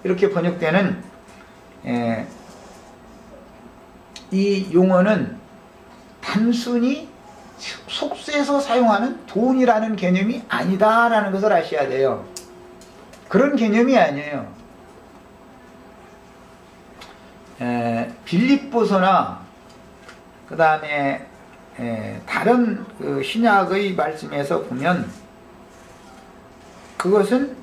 이렇게 번역되는 이 용어는 단순히 속세에서 사용하는 돈이라는 개념이 아니다라는 것을 아셔야 돼요. 그런 개념이 아니에요. 빌립보서나 그 다음에 다른 그 신약의 말씀에서 보면 그것은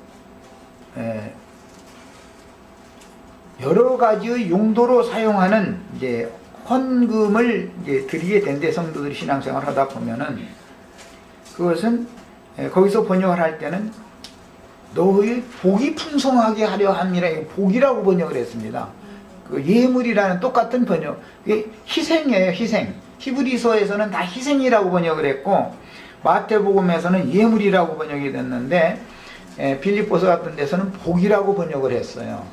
여러 가지의 용도로 사용하는 이제 헌금을 이제 드리게 된대. 성도들이 신앙생활 하다 보면은 그것은 거기서 번역을 할 때는 너희 복이 풍성하게 하려 함이라, 복이라고 번역을 했습니다. 그 예물이라는 똑같은 번역, 그게 희생이에요. 희생. 히브리서에서는 다 희생이라고 번역을 했고 마태복음에서는 예물이라고 번역이 됐는데 빌립보서 같은 데서는 복이라고 번역을 했어요.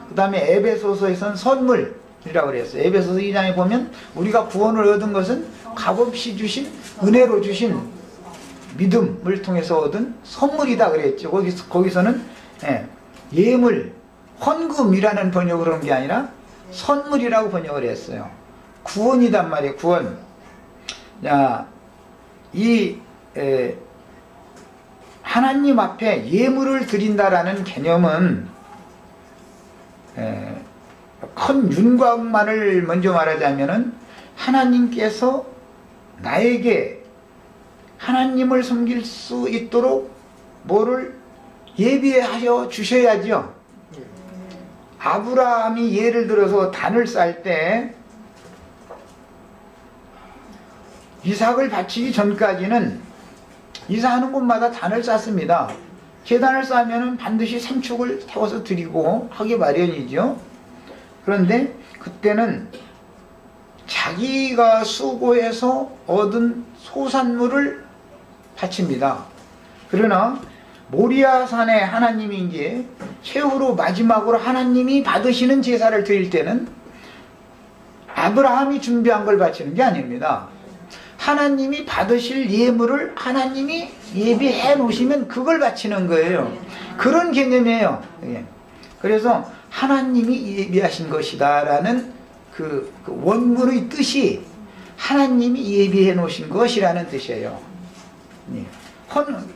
그 다음에 에베소서에서는 선물이라고 그랬어요. 에베소서 2장에 보면 우리가 구원을 얻은 것은 값없이 주신, 은혜로 주신 믿음을 통해서 얻은 선물이다 그랬죠. 거기서는 예물, 헌금이라는 번역을 한 게 아니라 선물이라고 번역을 했어요. 구원이단 말이에요. 구원. 자, 하나님 앞에 예물을 드린다라는 개념은 큰 윤곽만을 먼저 말하자면은 하나님께서 나에게 하나님을 섬길 수 있도록 뭐를 예비하여 주셔야죠. 아브라함이 예를 들어서 단을 쌀 때 이삭을 바치기 전까지는 이사하는 곳마다 단을 쌌습니다. 제단을 쌓으면 반드시 삼축을 태워서 드리고 하기 마련이죠. 그런데 그때는 자기가 수고해서 얻은 소산물을 바칩니다. 그러나 모리아산에 하나님이 이제 최후로 마지막으로 하나님이 받으시는 제사를 드릴 때는 아브라함이 준비한 걸 바치는 게 아닙니다. 하나님이 받으실 예물을 하나님이 예비해 놓으시면 그걸 바치는 거예요. 그런 개념이에요. 그래서 하나님이 예비하신 것이다 라는 그 원문의 뜻이 하나님이 예비해 놓으신 것이라는 뜻이에요.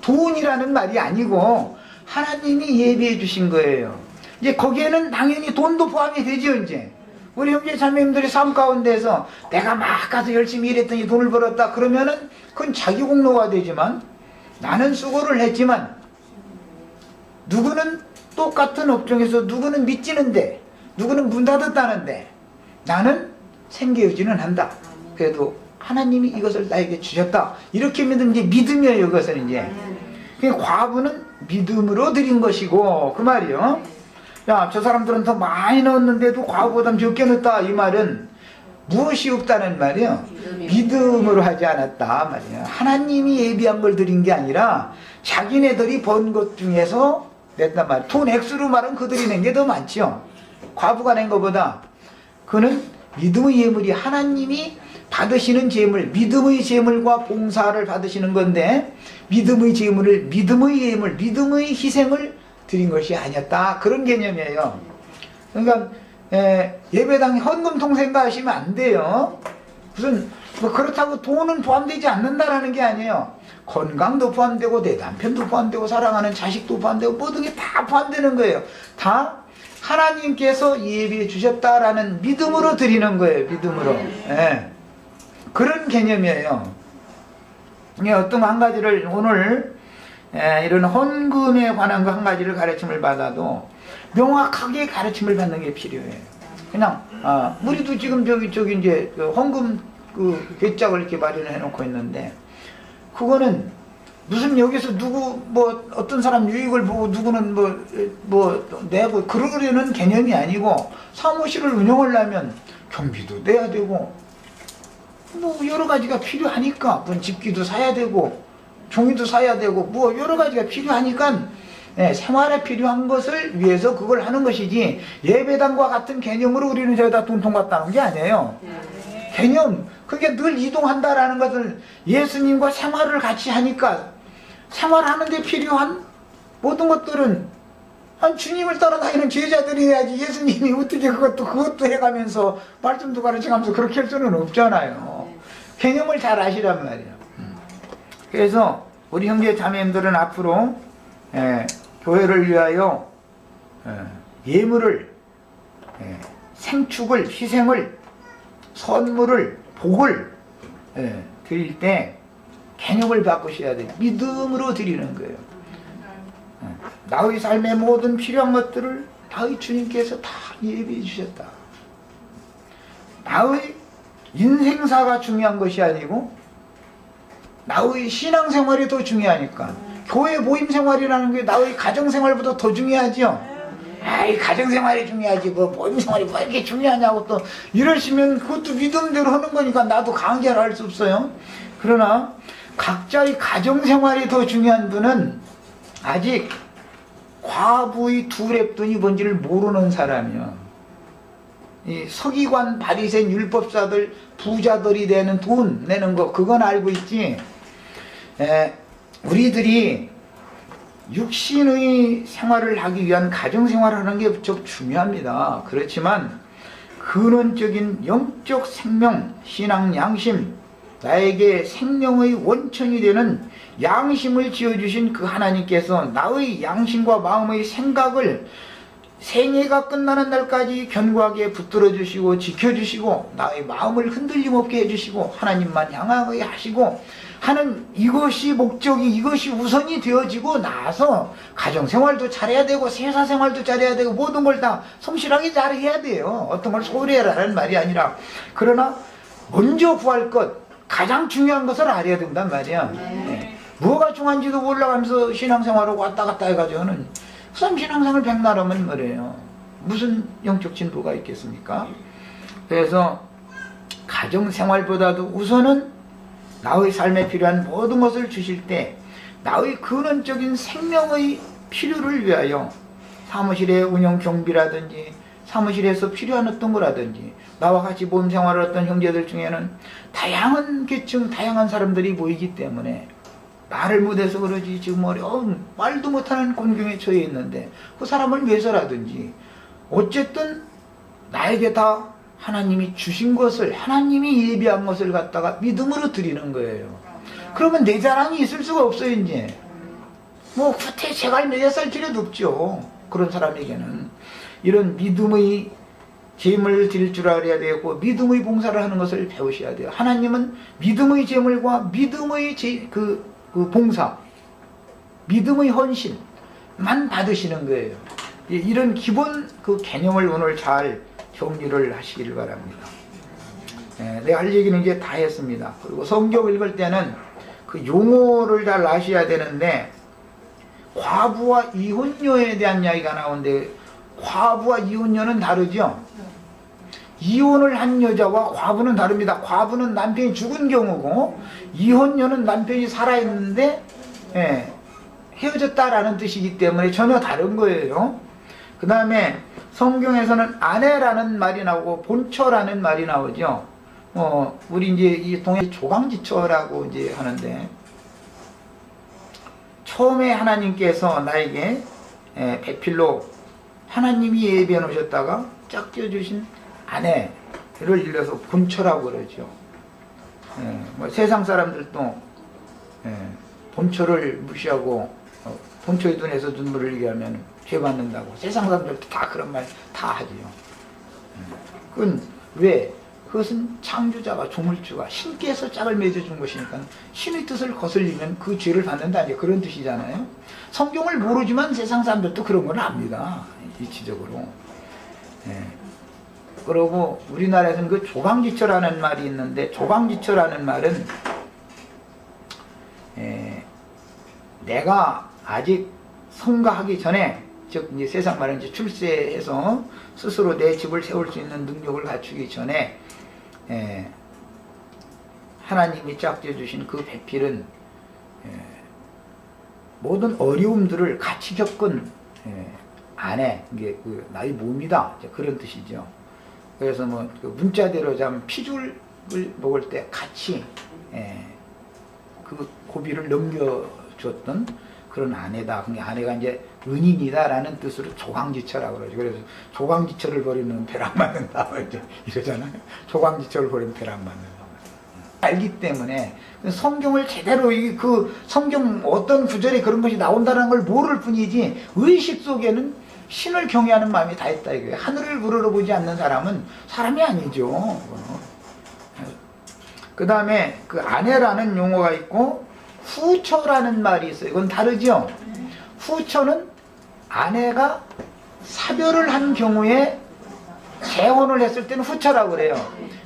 돈이라는 말이 아니고 하나님이 예비해 주신 거예요. 이제 거기에는 당연히 돈도 포함이 되죠. 이제 우리 형제 자매님들이 삶 가운데서 내가 막 가서 열심히 일했더니 돈을 벌었다 그러면은 그건 자기 공로가 되지만, 나는 수고를 했지만 누구는 똑같은 업종에서 누구는 믿지는데 누구는 문 닫았다는데 나는 생계유지는 한다. 그래도 하나님이 이것을 나에게 주셨다. 이렇게 믿는 게 믿음이에요. 이것은 이제 과부는 믿음으로 드린 것이고, 그 말이요. 야, 저 사람들은 더 많이 넣었는데도 과부보다 적게 넣었다. 이 말은 무엇이 없다는 말이에요. 믿음으로 하지 않았다 말이에요. 하나님이 예비한 걸 드린 게 아니라 자기네들이 번 것 중에서 냈단 말이에요. 돈 액수로 말은 그들이 낸 게 더 많죠. 과부가 낸 것보다. 그는 믿음의 예물이 하나님이 받으시는 제물, 믿음의 제물과 봉사를 받으시는 건데 믿음의 제물을, 믿음의 예물, 믿음의 희생을 드린 것이 아니었다. 그런 개념이에요. 그러니까 예배당 헌금통 생각하시면 안 돼요. 무슨 뭐 그렇다고 돈은 포함되지 않는다라는 게 아니에요. 건강도 포함되고 내 남편도 포함되고 사랑하는 자식도 포함되고 모든 게 다 포함되는 거예요. 다 하나님께서 예비해 주셨다라는 믿음으로 드리는 거예요. 믿음으로. 그런 개념이에요. 어떤 한 가지를 오늘 이런 헌금에 관한 거 한 가지를 가르침을 받아도 명확하게 가르침을 받는 게 필요해요. 그냥 우리도 지금 저기 이제 그 헌금 그 계좌를 이렇게 마련해 놓고 있는데, 그거는 무슨 여기서 누구 뭐 어떤 사람 유익을 보고 누구는 뭐 내고 그러려는 개념이 아니고, 사무실을 운영하려면 경비도 내야 되고 뭐 여러 가지가 필요하니까, 집기도 사야 되고 종이도 사야 되고 뭐 여러 가지가 필요하니까 생활에 필요한 것을 위해서 그걸 하는 것이지, 예배당과 같은 개념으로 우리는 저기다 돈통 갖다 놓은 게 아니에요. 개념, 그게 늘 이동한다라는 것을 예수님과 생활을 같이 하니까 생활하는 데 필요한 모든 것들은 아니, 주님을 따라다니는 제자들이 해야지 예수님이 어떻게 그것도 해가면서 말씀도 가르쳐가면서 그렇게 할 수는 없잖아요. 개념을 잘 아시란 말이에요. 그래서 우리 형제 자매님들은 앞으로 교회를 위하여 예물을, 생축을, 희생을, 선물을, 복을 드릴 때 개념을 바꾸셔야 돼요. 믿음으로 드리는 거예요. 나의 삶의 모든 필요한 것들을 나의 주님께서 다 예비해 주셨다. 나의 인생사가 중요한 것이 아니고 나의 신앙생활이 더 중요하니까. 교회 모임생활이라는 게 나의 가정생활보다 더 중요하죠. 아이, 가정생활이 중요하지 뭐 모임생활이 뭐 이렇게 중요하냐고 또 이러시면 그것도 믿음대로 하는 거니까 나도 강제를 할 수 없어요. 그러나 각자의 가정생활이 더 중요한 분은 아직 과부의 두랩돈이 뭔지를 모르는 사람이요. 이 서기관, 바리새인, 율법사들, 부자들이 되는 돈 내는 거 그건 알고 있지. 우리들이 육신의 생활을 하기 위한 가정생활을 하는 게 무척 중요합니다. 그렇지만 근원적인 영적 생명, 신앙 양심, 나에게 생명의 원천이 되는 양심을 지어주신 그 하나님께서 나의 양심과 마음의 생각을 생애가 끝나는 날까지 견고하게 붙들어 주시고 지켜주시고 나의 마음을 흔들림 없게 해주시고 하나님만 향하게 하시고 하는 이것이 목적이, 이것이 우선이 되어지고 나서 가정생활도 잘해야 되고 세사생활도 잘해야 되고 모든 걸 다 성실하게 잘해야 돼요. 어떤 걸 소홀히 해라는 말이 아니라. 그러나 먼저 구할 것, 가장 중요한 것을 알아야 된단 말이야. 뭐가 중요한지도 몰라가면서 신앙생활하고 왔다 갔다 해가지고는 그 사람 신앙생활 백날 하면 뭐래요. 무슨 영적 진보가 있겠습니까? 그래서 가정생활보다도 우선은 나의 삶에 필요한 모든 것을 주실 때 나의 근원적인 생명의 필요를 위하여 사무실의 운영 경비라든지 사무실에서 필요한 어떤 거라든지 나와 같이 모임생활을 했던 형제들 중에는 다양한 계층, 다양한 사람들이 모이기 때문에 말을 못해서 그러지 지금 말도 못하는 곤경에 처해 있는데 그 사람을 위해서라든지 어쨌든 나에게 다 하나님이 주신 것을, 하나님이 예비한 것을 갖다가 믿음으로 드리는 거예요. 그러면 내 자랑이 있을 수가 없어요. 이제 뭐 후퇴 제갈 매살 필요도 없죠. 그런 사람에게는 이런 믿음의 재물을 드릴 줄 알아야 되고 믿음의 봉사를 하는 것을 배우셔야 돼요. 하나님은 믿음의 재물과 믿음의 봉사, 믿음의 헌신만 받으시는 거예요. 이런 기본 그 개념을 오늘 잘 정리를 하시길 바랍니다. 내가 할 얘기는 이제 다 했습니다. 그리고 성경 읽을 때는 그 용어를 잘 아셔야 되는데 과부와 이혼녀에 대한 이야기가 나오는데 과부와 이혼녀는 다르죠. 이혼을 한 여자와 과부는 다릅니다. 과부는 남편이 죽은 경우고 이혼녀는 남편이 살아있는데 헤어졌다라는 뜻이기 때문에 전혀 다른 거예요. 그 다음에 성경에서는 아내라는 말이 나오고 본처라는 말이 나오죠. 우리 이제 이 동해 조강지처라고 이제 하는데 처음에 하나님께서 나에게 배필로 하나님이 예비해 놓으셨다가 짝지어 주신 아내를 일러서 본처라고 그러죠. 세상 사람들도 본처를 무시하고 본처의 눈에서 눈물을 흘리게 하면 죄 받는다고 세상 사람들도 다 그런 말 다 하지요. 그건 왜? 그것은 창조자가 조물주가 신께서 짝을 맺어준 것이니까 신의 뜻을 거슬리면 그 죄를 받는다 이제 그런 뜻이잖아요. 성경을 모르지만 세상 사람들도 그런 걸 압니다. 이치적으로. 그리고 우리나라에서는 그 조강지처라는 말이 있는데 조강지처라는 말은 내가 아직 성가하기 전에 즉 이제 세상 말은 이제 출세해서 스스로 내 집을 세울 수 있는 능력을 갖추기 전에 하나님이 짝지어 주신 그 배필은 모든 어려움들을 같이 겪은 아내, 이게 그 나의 몸이다 그런 뜻이죠. 그래서 뭐 그 문자대로 자면 피줄을 먹을 때 같이 그 고비를 넘겨줬던 그런 아내다. 그게 아내가 이제 은인이다라는 뜻으로 조광지처라고 그러죠. 그래서 조광지처를 버리는 배랑 맞는다. 이제 이러잖아요. 조광지처를 버리는 배랑 맞는다. 알기 때문에 성경을 제대로 그 성경 어떤 구절에 그런 것이 나온다는 걸 모를 뿐이지 의식 속에는 신을 경외하는 마음이 다 있다 이거예요. 하늘을 우러러보지 않는 사람은 사람이 아니죠. 그 다음에 그 아내라는 용어가 있고 후처라는 말이 있어요. 이건 다르죠. 후처는 아내가 사별을 한 경우에 재혼을 했을 때는 후처라고 그래요.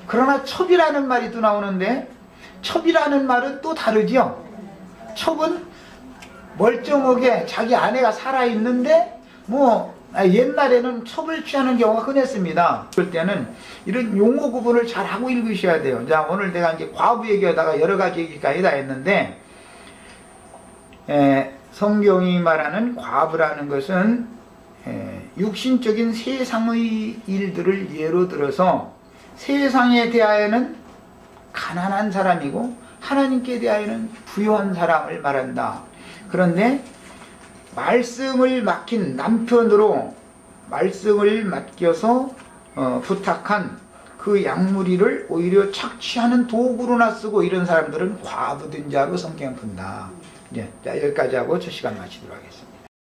그러나 첩이라는 말이 또 나오는데 첩이라는 말은 또 다르죠. 첩은 멀쩡하게 자기 아내가 살아있는데 옛날에는 첩을 취하는 경우가 흔했습니다. 그럴 때는 이런 용어 구분을 잘 하고 읽으셔야 돼요. 자, 오늘 내가 이제 과부 얘기하다가 여러 가지 얘기까지 다 했는데 성경이 말하는 과부라는 것은 육신적인 세상의 일들을 예로 들어서 세상에 대하여는 가난한 사람이고 하나님께 대하여는 부유한 사람을 말한다. 그런데 말씀을 맡긴 남편으로 말씀을 맡겨서 부탁한 그 양무리를 오히려 착취하는 도구로나 쓰고 이런 사람들은 과부된 자로 성경 본다. 자, 여기까지 하고 저 시간 마치도록 하겠습니다.